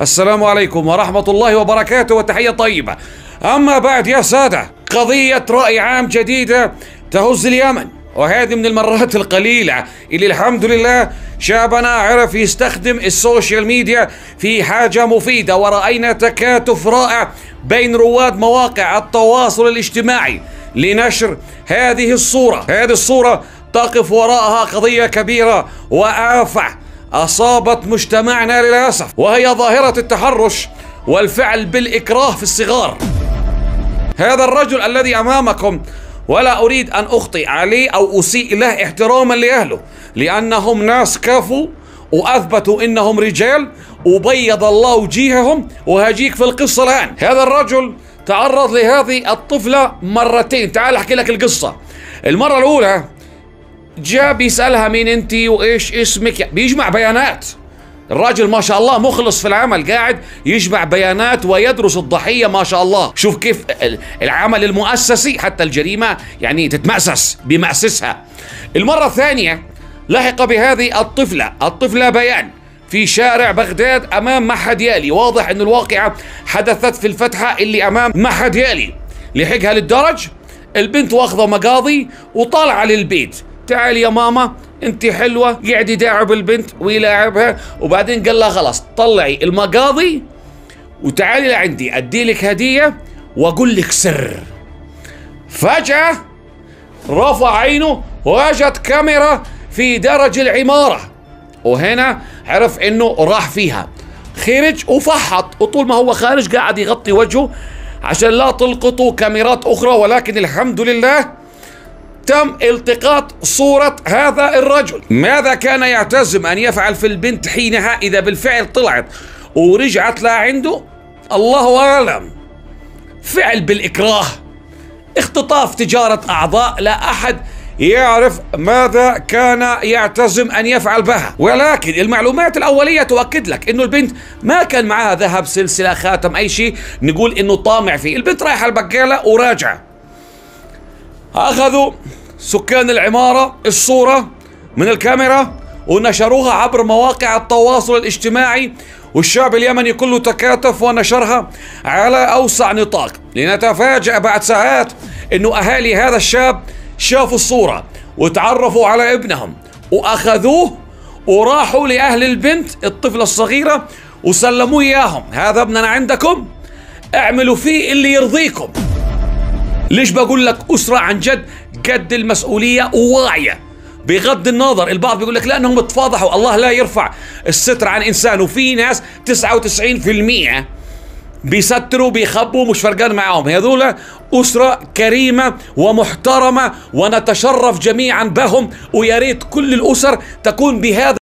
السلام عليكم ورحمة الله وبركاته وتحية طيبة. أما بعد يا سادة، قضية رأي عام جديدة تهز اليمن، وهذه من المرات القليلة اللي الحمد لله شعبنا عرف يستخدم السوشيال ميديا في حاجة مفيدة، ورأينا تكاتف رائع بين رواد مواقع التواصل الاجتماعي لنشر هذه الصورة. هذه الصورة تقف وراءها قضية كبيرة وآفة أصابت مجتمعنا للأسف، وهي ظاهرة التحرش والفعل بالإكراه في الصغار. هذا الرجل الذي أمامكم، ولا أريد أن أخطئ عليه أو أسيء له احتراما لأهله، لأنهم ناس كفوا وأثبتوا إنهم رجال وبيض الله وجيههم، وهجيك في القصة الآن. هذا الرجل تعرض لهذه الطفلة مرتين. تعال أحكي لك القصة. المرة الأولى جاء بيسألها مين أنتي وإيش اسمك، بيجمع بيانات. الراجل ما شاء الله مخلص في العمل، قاعد يجمع بيانات ويدرس الضحية ما شاء الله. شوف كيف العمل المؤسسي، حتى الجريمة يعني تتمأسس بمأسسها. المرة الثانية لحق بهذه الطفلة بيان في شارع بغداد أمام معهد يالي. واضح أن الواقعة حدثت في الفتحة اللي أمام معهد يالي. لحقها للدرج، البنت واخذة مقاضي وطالعة للبيت. تعالي يا ماما انت حلوة، قاعد يداعب البنت ويلاعبها، وبعدين قال لها خلاص طلعي المقاضي وتعالي لعندي ادي لك هدية واقول لك سر. فجأة رفع عينه وجد كاميرا في درج العمارة، وهنا عرف انه راح فيها. خرج وفحط، وطول ما هو خارج قاعد يغطي وجهه عشان لا تلقطوا كاميرات اخرى. ولكن الحمد لله تم التقاط صورة هذا الرجل. ماذا كان يعتزم أن يفعل في البنت حينها إذا بالفعل طلعت ورجعت لها عنده؟ الله أعلم. فعل بالإكراه، اختطاف، تجارة أعضاء، لا أحد يعرف ماذا كان يعتزم أن يفعل بها. ولكن المعلومات الأولية تؤكد لك إنه البنت ما كان معها ذهب، سلسلة، خاتم، أي شيء نقول إنه طامع فيه. البنت رايحة البقالة وراجعة. أخذوا سكان العمارة الصورة من الكاميرا ونشروها عبر مواقع التواصل الاجتماعي، والشعب اليمني كله تكاتف ونشرها على أوسع نطاق. لنتفاجأ بعد ساعات أنه أهالي هذا الشاب شافوا الصورة وتعرفوا على ابنهم وأخذوه وراحوا لأهل البنت الطفلة الصغيرة وسلموه إياهم. هذا ابننا عندكم، اعملوا فيه اللي يرضيكم. ليش بقول لك أسرة عن جد قد المسؤولية وواعية؟ بغض النظر البعض بيقول لك لأنهم اتفاضحوا، الله لا يرفع الستر عن إنسان، وفي ناس 99% بيستروا بيخبوا مش فرقان معاهم. هذول أسرة كريمة ومحترمة ونتشرف جميعا بهم، ويا ريت كل الأسر تكون بهذا